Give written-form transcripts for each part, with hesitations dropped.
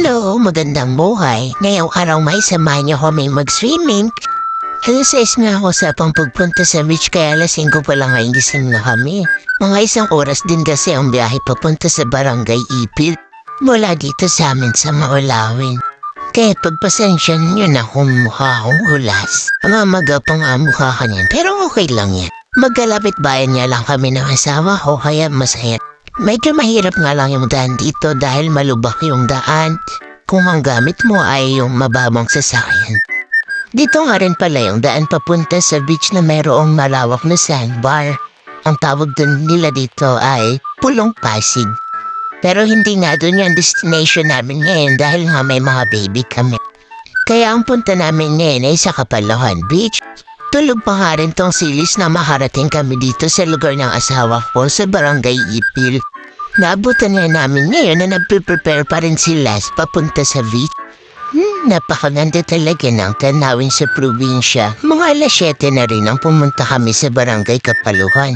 Hello, magandang buhay. Ngayong araw may samahan niyo kami mag-swimming. Alas 6 nga ako sa pagpunta sa beach kaya alas 5 pa lang ay gising na kami. Mga isang oras din kasi ang biyahe papunta sa Barangay Ipil mula dito sa amin sa Maulawin. Kaya pagpasensya niyo na kung mukha akong hulas. Mamagapang ang mukha ka niyan pero okay lang yan. Magkalapit bayan niya lang kami ng asawa ko kaya masaya. Medyo mahirap nga lang yung daan dito dahil malubak yung daan kung ang gamit mo ay yung mababang sasakyan. Dito nga rin pala yung daan papunta sa beach na mayroong malawak na sandbar. Ang tawag dun nila dito ay Pulong Pasig. Pero hindi nga dun yung destination namin ngayon dahil nga may mga baby kami. Kaya ang punta namin ngayon ay sa Kapalohan Beach. Tulog pa nga rin tong silis na makarating kami dito sa lugar ng asawa ko sa Barangay Ipil. Naabutan nga namin ngayon na nagpe-prepare pa rin sila papunta sa beach. Napakaganda talaga ng tanawin sa probinsya. Mga alas 7 na rin ang pumunta kami sa Barangay Kapaluhan.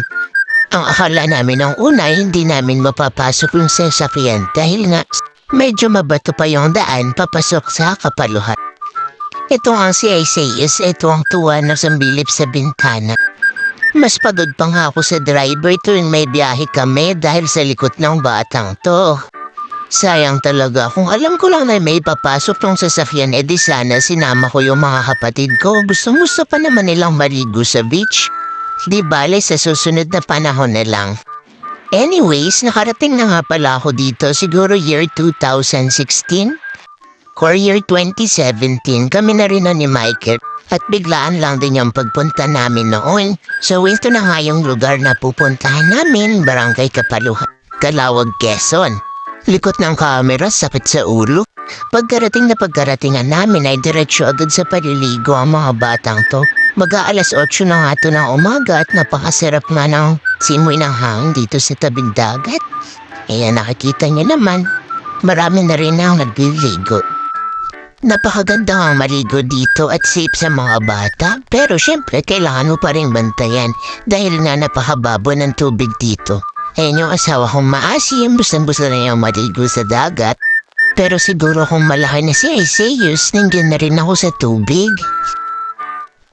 Ang akala namin ng una hindi namin mapapasok yung sasakyan dahil nga medyo mabato pa yung daan papasok sa Kapaluhan. Ito ang si Isaias, ito ang tuwa na sambilip sa bintana. Mas pagod pa nga ako sa driver tuwing may biyahe kami dahil sa likot ng batang to. Sayang talaga, kung alam ko lang na may papasok ng sasakyan edi sana sinama ko yung mga kapatid ko. Gusto pa naman nilang maligo sa beach. Di bale sa susunod na panahon na lang. Anyways, nakarating na nga pala ako dito siguro year 2016. Core year 2017, kami na rin ni Michael at biglaan lang din yung pagpunta namin noon. So ito na nga yung lugar na pupuntahan namin, Barangay Kapaluhan, Calauag, Quezon. Likot ng camera, sakit sa ulo. Pagkaratingan namin ay diretsyo agad sa paliligo ang mga batang to. Mag-aalas 8 na nga to ng umaga at napakasarap nga ng simoy ng hangin dito sa tabing dagat. Kaya nakikita niyo naman, marami na rin ang nagliligo. Napakaganda ang maligo dito at safe sa mga bata pero syempre kailangan mo pa rin bantayan dahil nga napakababo ng tubig dito. Ayan yung asawa kong maasim, busang-busa na yung maligo sa dagat pero siguro kung malaki na si Isaias, nandiyan na rin ako sa tubig.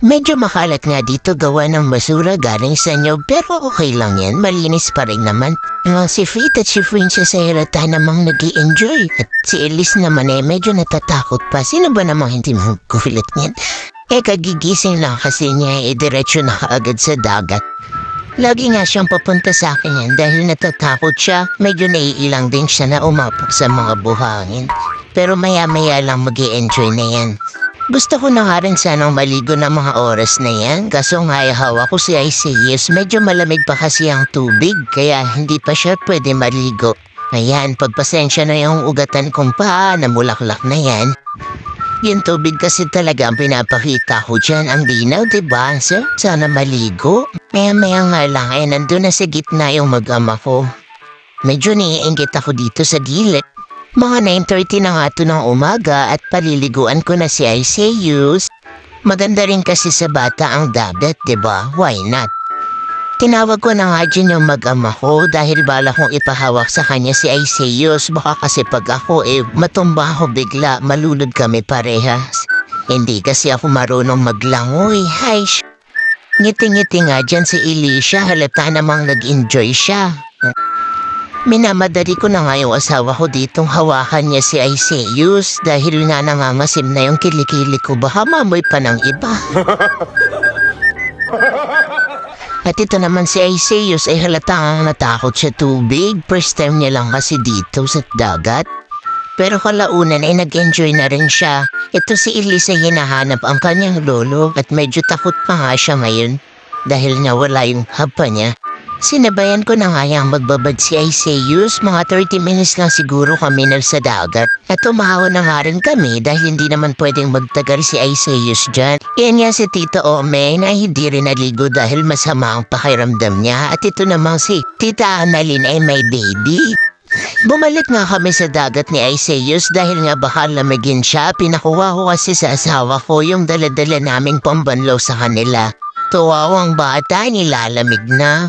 Medyo makalat nga dito gawa ng basura galing sa inyo pero okay lang yan, malinis pa rin naman. Si Faith at si Princess ay halata namang nag-i-enjoy at si Elise naman medyo natatakot pa. Sino ba namang hindi magulat niyan? Kagigising lang kasi niya diretso na kaagad sa dagat. Lagi nga siyang papunta sa akin yan dahil natatakot siya. Medyo naiilang din siya na umapok sa mga buhangin. Pero maya-maya lang mag-i-enjoy na yan. Gusto ko na nga rin sanang maligo ng mga oras na yan, kaso nga hawak ko si Isaias, medyo malamig pa kasi ang tubig, kaya hindi pa siya pwede maligo. Ayan, pagpasensya na yung ugatan kong paa, namulaklak na yan. Yung tubig kasi talaga ang pinapakita ko dyan, ang linaw, diba? So, sana maligo. Maya-maya nga lang, nandun na sa gitna yung mag-ama ko. Medyo niiingit ako dito sa gilid. Mga 9:30 na nga ito ng umaga at paliliguan ko na si Isaias. Maganda rin kasi sa bata ang dagat, diba? Why not? Tinawag ko na nga dyan yung mag-ama ko dahil bala kong ipahawak sa kanya si Isaias. Baka kasi pag ako matumba ako bigla, malulod kami parehas. Hindi kasi ako marunong maglangoy. Hay, ngiti-ngiti nga dyan si Elisha, halata namang nag-enjoy siya. Minamadali ko na nga yung asawa ko ditong hawakan niya si Isaias dahil nga nangangasim na yung kilikili ko, baka mamoy pa ng iba. At ito naman si Isaias ay halatang natakot sa tubig. First time niya lang kasi dito sa dagat. Pero kalaunan ay nag-enjoy na rin siya. Ito si Elise ay hinahanap ang kanyang lolo at medyo takot pa nga siya ngayon dahil nga wala yung hapa niya. Sinabayan ko na nga yung magbabad si Isaias, mga 30 minutes lang siguro kami na sa dagat. At tumahawa na nga rin kami dahil hindi naman pwedeng magtagal si Isaias dyan. Yan nga si Tita Ome na hindi rin naligo dahil masama ang pakiramdam niya. At ito namang si Tita Annalyn ay may baby. Bumalik nga kami sa dagat ni Isaias dahil nga baka lamigin siya. Pinakuha ko kasi sa asawa ko yung dala-dala naming pambanlaw sa kanila. Tuwawang bata, nilalamig na.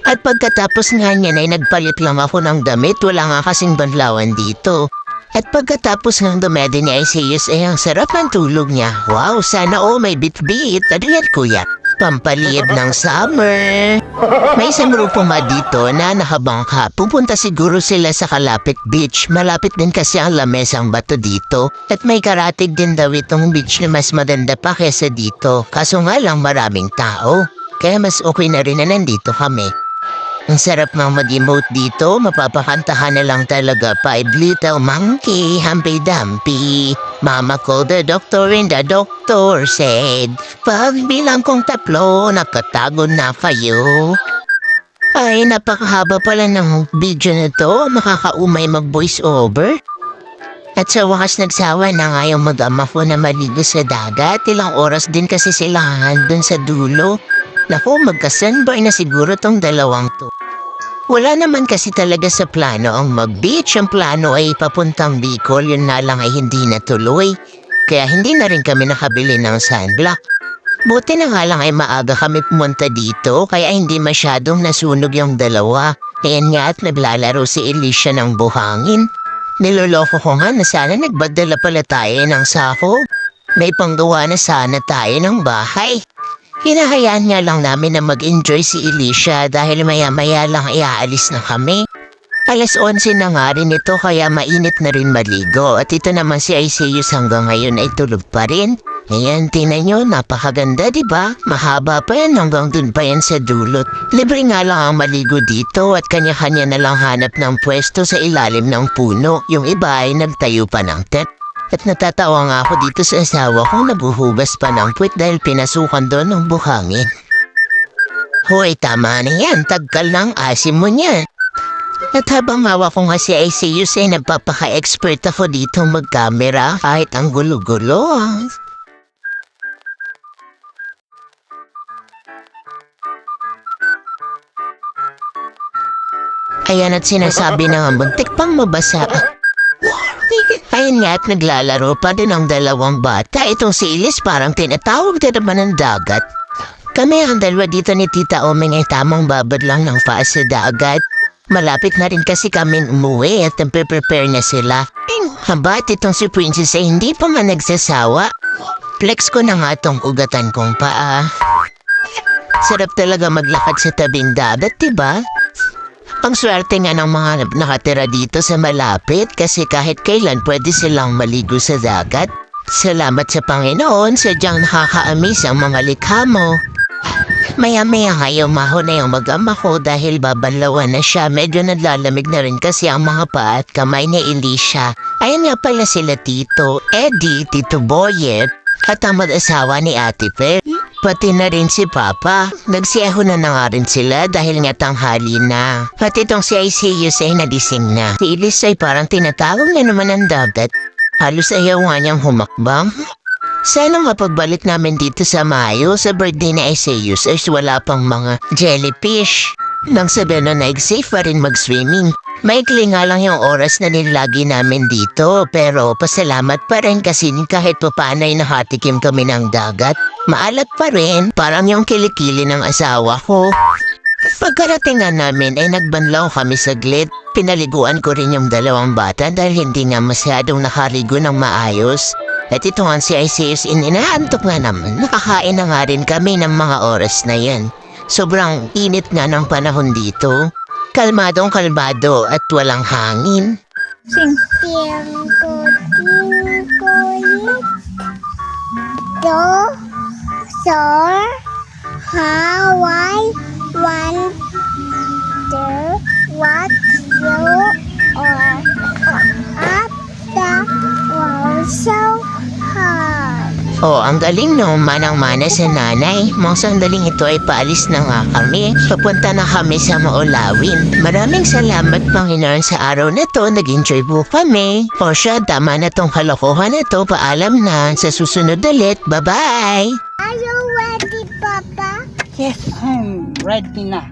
At pagkatapos nga niya ay nagpalit lang ako ng damit, wala nga kasing banlawan dito. At pagkatapos ng dumedi ni Isaias ay ang sarap ng tulog niya. Wow, sana may bit-bit. Ano yan, kuya? Pampaliid ng summer. May isang grupo dito na nakabangka. Pupunta siguro sila sa Kalapit Beach. Malapit din kasi ang lamesang bato dito. At may karatig din daw itong beach na mas maganda pa kesa dito. Kaso nga lang maraming tao. Kaya mas okay na rin na nandito kami. Ang sarap ng mag-emote dito, mapapakantahan na lang talaga. 5 little monkey, Humpy Dumpy. Mama called the doctor and the doctor said, pagbilang kong 3, nakatago na kayo. Ay, napakahaba pala ng video na to, makakaumay mag-voice over. At sa wakas nagsawa na nga yung mag-ama ko na maligo sa dagat. Ilang oras din kasi sila dun sa dulo. Naku, magka-sunburn na siguro tong dalawang to. Wala naman kasi talaga sa plano ang mag-beach. Ang plano ay papuntang Bicol, yun na lang ay hindi natuloy. Kaya hindi na rin kami nakabili ng sunblock. Buti na nga lang ay maaga kami pumunta dito, kaya hindi masyadong nasunog yung dalawa. Ayan nga at naglalaro si Alicia ng buhangin. Niloloko ko nga na sana nagbadala pala tayo ng sako. May panggawa na sana tayo ng bahay. Hinahayaan nga lang namin na mag-enjoy si Alicia dahil maya-maya lang iaalis na kami. 11:00 na nga rin ito kaya mainit na rin maligo at ito naman si Isaias hanggang ngayon ay tulog pa rin. Ayan, tingnan nyo, napakaganda diba? Mahaba pa yan hanggang dun pa yan sa dulot. Libre nga lang ang maligo dito at kanya-kanya na lang hanap ng pwesto sa ilalim ng puno. Yung iba ay nagtayo pa ng tent. At natatawa nga ako dito sa asawa kong nabuhugas pa ng puwit dahil pinasukan doon ng buhangin. Hoy, tama na yan. Tagkal ng asim mo niyan. At habang hawak ko nga si Isaias ay nagpapaka-expert ako dito mag-camera kahit ang gulo-gulo. Ayan at sinasabi na nga buntik pang mabasa. Ayun nga at naglalaro pa din ang dalawang bata. Itong si Ilis parang tinatawag na naman ng dagat. Kami ang dalawa dito ni Tita Omeng ay tamang babad lang ng paa sa dagat. Malapit na rin kasi kami umuwi at nagpe-prepare na sila. Habat itong si Princess ay hindi pa man nagsasawa. Flex ko na nga itong ugatan kong paa. Sarap talaga maglakad sa tabing dagat, diba? Ang swerte nga ng mga nakatira dito sa malapit kasi kahit kailan pwede silang maligo sa dagat. Salamat sa Panginoon, sadyang nakaka-amaze ang mga likha mo. Maya-maya nga yumaho na yung mag-ama ko dahil babanlawan na siya. Medyo naglalamig na rin kasi ang mga paa at kamay ni Alicia. Ayan nga pala sila Tito Eddie, Tito Boyet at ang mag-asawa ni Ate Fer. Pati na rin si Papa. Nagsiyaho na nga rin sila dahil nga tanghali na. At itong si Isaias ay nadising na. Si Ilis ay parang tinatawag na naman ang dagat. Halos ayaw nga niyang humakbang. Sana mapagbalik namin dito sa Mayo sa birthday ni Isaias ay wala pang mga jellyfish. Nang sabihin na nag-safe pa rin mag-swimming. Maikli nga lang yung oras na nilagi namin dito pero pasalamat pa rin kasi kahit pa paano ay nakatikim kami ng dagat. Maalat pa rin, parang yung kilikili ng asawa ko. Pagkarating nga namin ay nagbanlaw kami saglit. Pinaliguan ko rin yung dalawang bata dahil hindi nga masyadong nakaligo ng maayos. At ito nga si Isaias inaantok nga naman. Nakakain na nga rin kami ng mga oras na yan. Sobrang init nga ng panahon dito. Kalmadong kalmado at walang hangin. Sing. Tiangko, yit. Do, sor, Hawaii, wonder what you are up the world so hard. Oh, ang galing no, manang-mana sa nanay. Mga sandaling ito ay paalis na nga kami. Papunta na kami sa Maulawin. Maraming salamat Panginoon sa araw na to. Nag-enjoy po kami. O siya, tama na tong kalokohan na to. Paalam na. Sa susunod ulit. Bye-bye! Are you ready, Papa? Yes, I'm ready na.